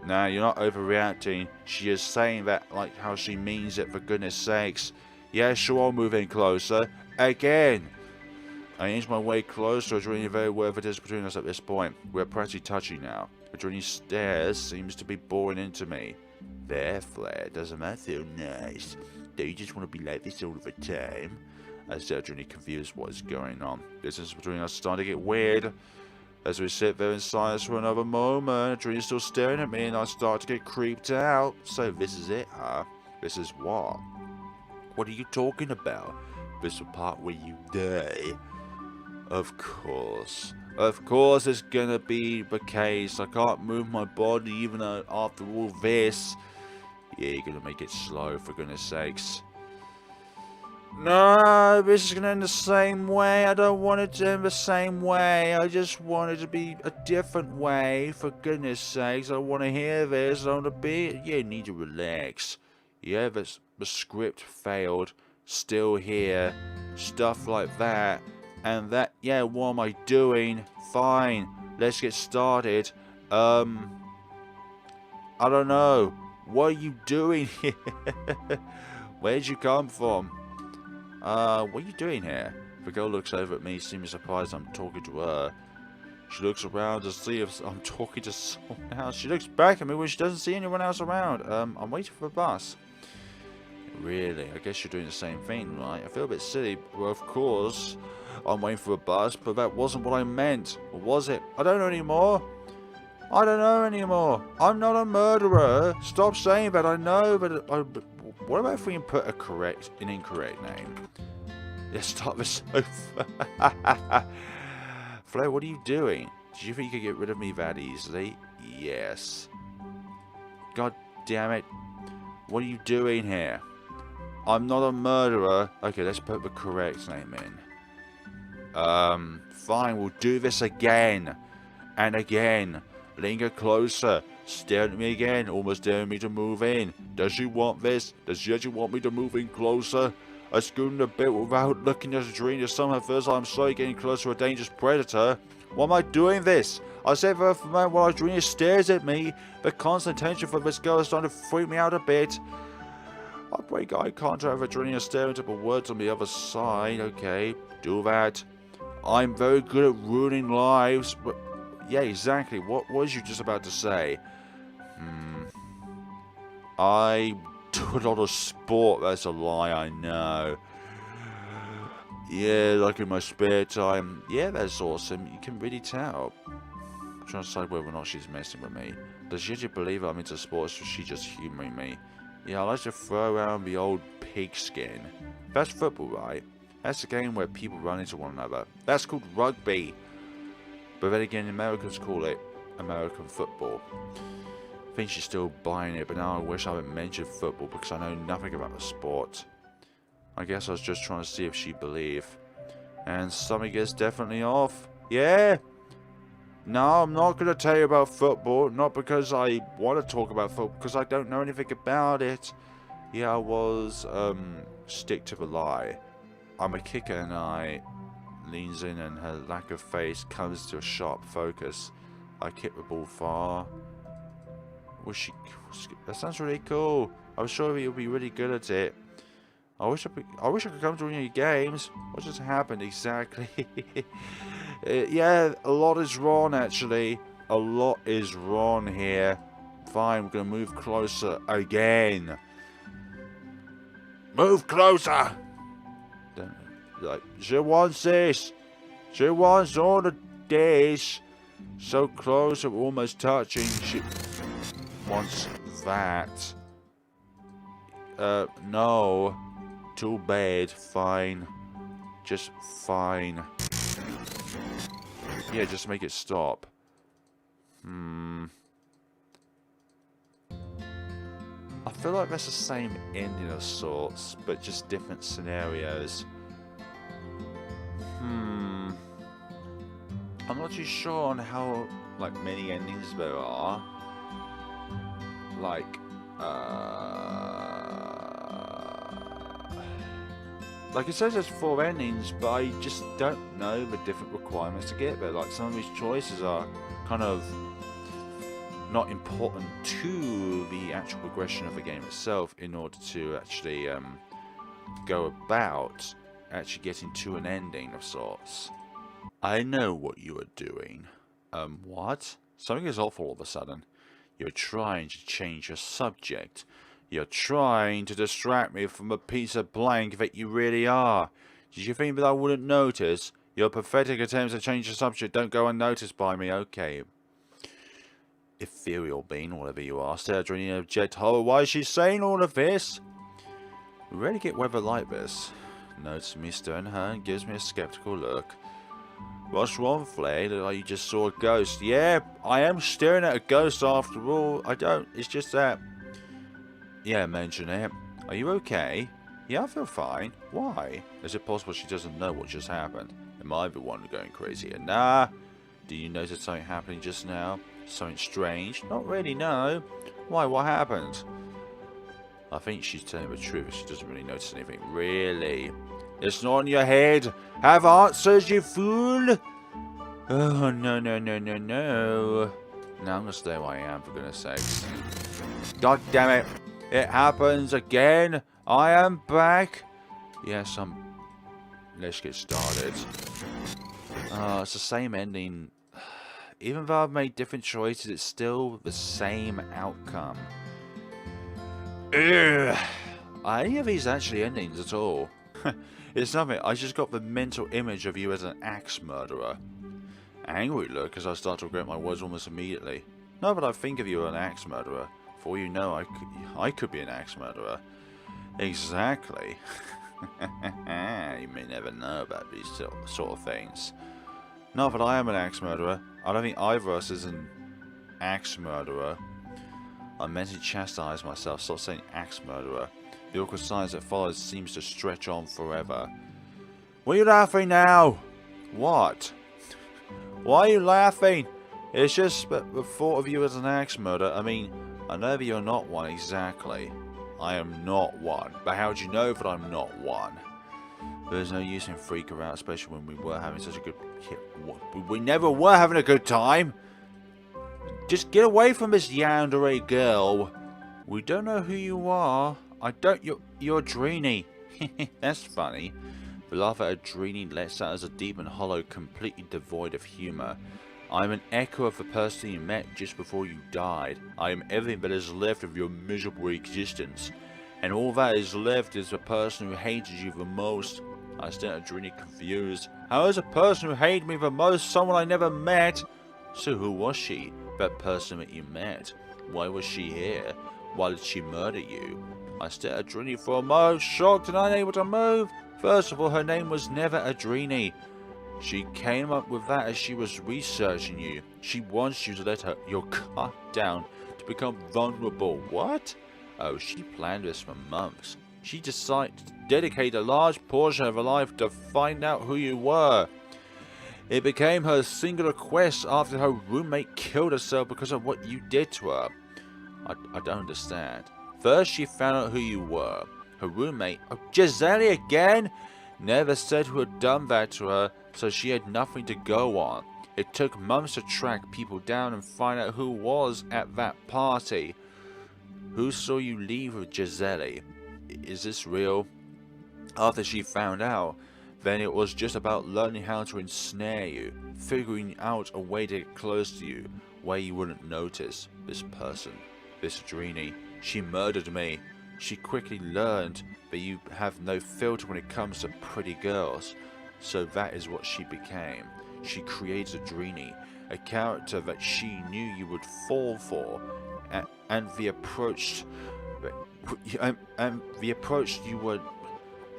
No, you're not overreacting. She is saying that like how she means it, for goodness sakes. Yeah, sure, I'll move in closer. Again! I inch my way closer, Adrienne, very aware of the distance between us at this point. We're practically touching now. Adrienne's stares seems to be boring into me. There, Flare, doesn't that feel nice? Do you just want to be like this all the time? I said, Adrienne, confused what is going on. Distance between us starting to get weird. As we sit there in silence for another moment, Adrienne's still staring at me and I start to get creeped out. So this is it, huh? This is what? What are you talking about? This is the part where you die. Of course. Of course it's gonna be the case. I can't move my body even after all this. Yeah, you're gonna make it slow, for goodness sakes. No, this is gonna end the same way. I don't want it to end the same way. I just want it to be a different way, for goodness sakes. I want to hear this. I want to be... You need to relax. Yeah, the script failed. Still here. Stuff like that. And that... Yeah, what am I doing? Fine. Let's get started. I don't know. What are you doing here? Where'd you come from? What are you doing here? The girl looks over at me, seeming surprised I'm talking to her. She looks around to see if I'm talking to someone else. She looks back at me when she doesn't see anyone else around. I'm waiting for a bus. Really? I guess you're doing the same thing, right? I feel a bit silly. Well, of course, I'm waiting for a bus, but that wasn't what I meant. Or was it? I don't know anymore. I don't know anymore. I'm not a murderer. Stop saying that. I know, but what about if we input an incorrect name? Let's start this over. Flare, what are you doing? Did you think you could get rid of me that easily? Yes. God damn it. What are you doing here? I'm not a murderer. Okay, let's put the correct name in. Fine, we'll do this again. And again. Linger closer. Staring at me again, almost daring me to move in. Does she want this? Does she actually want me to move in closer? I scooted a bit without looking at Adrienne as somehow feels I'm slowly getting closer to a dangerous predator. Why am I doing this? I say for a moment while Adrienne stares at me. The constant tension for this girl is starting to freak me out a bit. I break eye contact with Adrienne staring at the words on the other side. Okay, do that. I'm very good at ruining lives, but... Yeah, exactly. What was you just about to say? I do a lot of sport. That's a lie, I know. Yeah, like in my spare time. Yeah, that's awesome. You can really tell. I'm trying to decide whether or not she's messing with me. Does she actually believe I'm into sports, or is she just humouring me? Yeah, I like to throw around the old pigskin. That's football, right? That's a game where people run into one another. That's called rugby. But then again, Americans call it American football. I think she's still buying it, but now I wish I hadn't mentioned football because I know nothing about the sport. I guess I was just trying to see if she'd believe. And something is definitely off. Yeah? No, I'm not going to tell you about football. Not because I want to talk about football, because I don't know anything about it. Yeah, I was, stick to the lie. I'm a kicker and I... leans in and her lack of face comes to a sharp focus. I kick the ball far. That sounds really cool. I'm sure you'll be really good at it. I wish I could come to one of your games. What just happened exactly? Yeah, a lot is wrong actually. A lot is wrong here. Fine, we're gonna move closer again. Move closer! Like, she wants this. She wants all of this. So close, we're almost touching. She wants that. No. Too bad. Fine. Just fine. Yeah, just make it stop. I feel like that's the same ending of sorts, but just different scenarios. I'm not too sure on how, like, many endings there are. Like, like it says there's 4 endings, but I just don't know the different requirements to get there. Like, some of these choices are kind of not important to the actual progression of the game itself in order to actually go about actually getting to an ending of sorts. I know what you are doing. What? Something is off all of a sudden. You're trying to change your subject. You're trying to distract me from a piece of blank that you really are. Did you think that I wouldn't notice? Your pathetic attempts to change the subject don't go unnoticed by me. Okay. Ethereal being, whatever you are. Adrienne object horror. Why is she saying all of this? We rarely get weather like this. Notes me staring at her and gives me a skeptical look. What's wrong, Flare? Look like you just saw a ghost. Yeah, I am staring at a ghost after all. I don't. It's just that. Yeah, mention it. Are you okay? Yeah, I feel fine. Why? Is it possible she doesn't know what just happened? Am I the one going crazy? And nah. Do you notice something happening just now? Something strange? Not really, no. Why? What happened? I think she's telling the truth. She doesn't really notice anything. Really? It's not on your head. Have answers, you fool. Oh, no, no, no, no, no. Now I'm going to stay where I am, for goodness sakes. God damn it. It happens again. I am back. Yes, let's get started. It's the same ending. Even though I've made different choices, it's still the same outcome. Ugh. Are any of these actually endings at all? It's nothing. I just got the mental image of you as an axe murderer. Angry look as I start to regret my words almost immediately. No, but I think of you as an axe murderer. For all you know, I could be an axe murderer. Exactly. You may never know about these sort of things. No, but I am an axe murderer. I don't think either of us is an axe murderer. I mentally chastise myself, stop saying axe murderer. The awkward silence that follows seems to stretch on forever. What are you laughing now? What? Why are you laughing? It's just the thought of you as an axe murderer. I mean, I know that you're not one exactly. I am not one. But how do you know that I'm not one? There's no use in freaking out, especially when we were having such a good... We never were having a good time. Just get away from this Yandere girl. We don't know who you are. I don't... You're Adrienne. That's funny. The laugh at Adrienne lets out as a deep and hollow, completely devoid of humour. I am an echo of the person you met just before you died. I am everything that is left of your miserable existence. And all that is left is the person who hated you the most. I stare at Adrienne confused. How is a person who hated me the most someone I never met? So who was she? That person that you met? Why was she here? Why did she murder you? I stare at Adrienne for a moment, shocked and unable to move. First of all, her name was never Adrienne. She came up with that as she was researching you. She wants you to let your guard down to become vulnerable. What? Oh, she planned this for months. She decided to dedicate a large portion of her life to find out who you were. It became her singular quest after her roommate killed herself because of what you did to her. I don't understand. First, she found out who you were. Her roommate, oh, Giselle again, never said who had done that to her, so she had nothing to go on. It took months to track people down and find out who was at that party. Who saw you leave with Giselle? Is this real? After she found out, then it was just about learning how to ensnare you, figuring out a way to get close to you, where you wouldn't notice. This person, this Adrienne, she murdered me. She quickly learned that you have no filter when it comes to pretty girls, so that is what she became. She created Adrienne, a character that she knew you would fall for, and the approach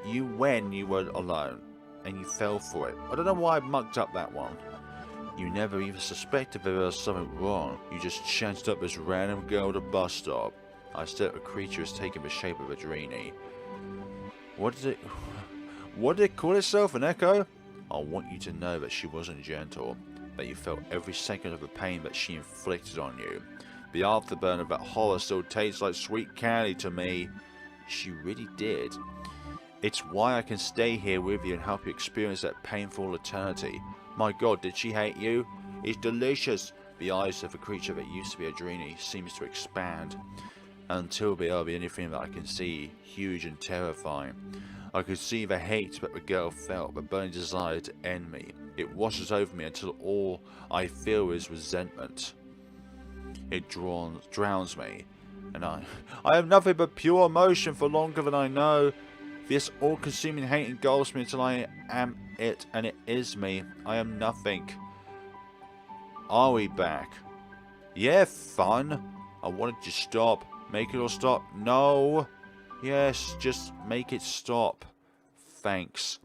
you when you were alone, and you fell for it. I don't know why I mucked up that one. You never even suspected there was something wrong. You just chanced up this random girl at a bus stop. I stare at a creature has taken the shape of Adrienne. What did it call itself? An echo? I want you to know that she wasn't gentle. that you felt every second of the pain that she inflicted on you. The afterburn of that horror still tastes like sweet candy to me. She really did. It's why I can stay here with you and help you experience that painful eternity. My god, did she hate you? It's delicious. The eyes of the creature that used to be Adrienne seems to expand until they are the only thing that I can see, huge and terrifying. I could see the hate that the girl felt, the burning desire to end me. It washes over me until all I feel is resentment. It drowns me, and I have nothing but pure emotion for longer than I know. This all-consuming hate engulfs me until I am it, and it is me. I am nothing. Are we back? Yeah, fun. I wanted to stop. Make it all stop. No. Yes, just make it stop. Thanks.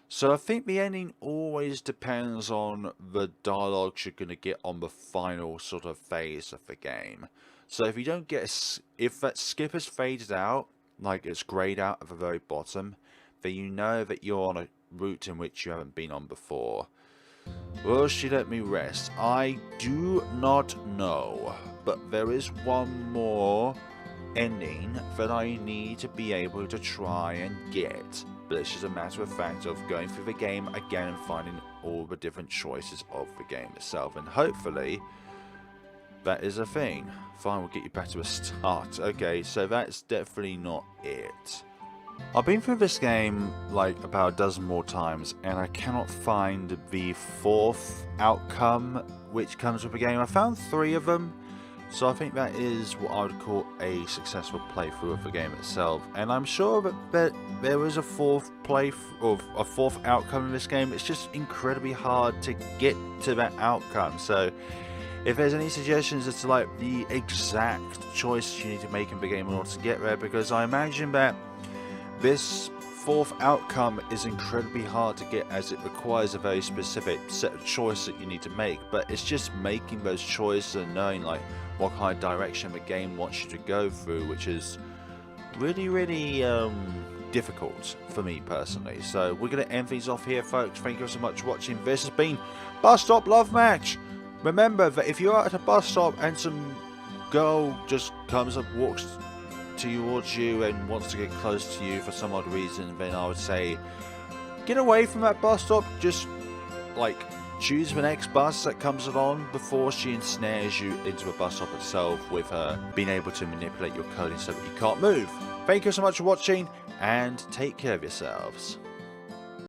So I think the ending always depends on the dialogues you're going to get on the final sort of phase of the game. So if you don't get if that skip is faded out, like it's grayed out at the very bottom, then you know that you're on a route in which you haven't been on before. Will she let me rest? I do not know, but there is one more ending that I need to be able to try and get. But it's just a matter of fact of going through the game again and finding all the different choices of the game itself, and hopefully that is a thing. Fine, we'll get you back to a start. Okay, so that's definitely not it. I've been through this game like about a dozen more times, and I cannot find the fourth outcome which comes with the game. I found 3 of them, so I think that is what I would call a successful playthrough of the game itself. And I'm sure that there is a fourth outcome in this game. It's just incredibly hard to get to that outcome. So if there's any suggestions as to like the exact choice you need to make in the game in order to get there, because I imagine that this fourth outcome is incredibly hard to get, as it requires a very specific set of choices that you need to make. But it's just making those choices and knowing like what kind of direction the game wants you to go through, which is really difficult for me personally. So we're going to end things off here, folks. Thank you so much for watching. This has been Busstop Love Match. Remember that if you're at a bus stop and some girl just comes up, walks towards you and wants to get close to you for some odd reason, then I would say get away from that bus stop. Just like choose the next bus that comes along before she ensnares you into the bus stop itself with her being able to manipulate your coding so that you can't move. Thank you so much for watching, and take care of yourselves.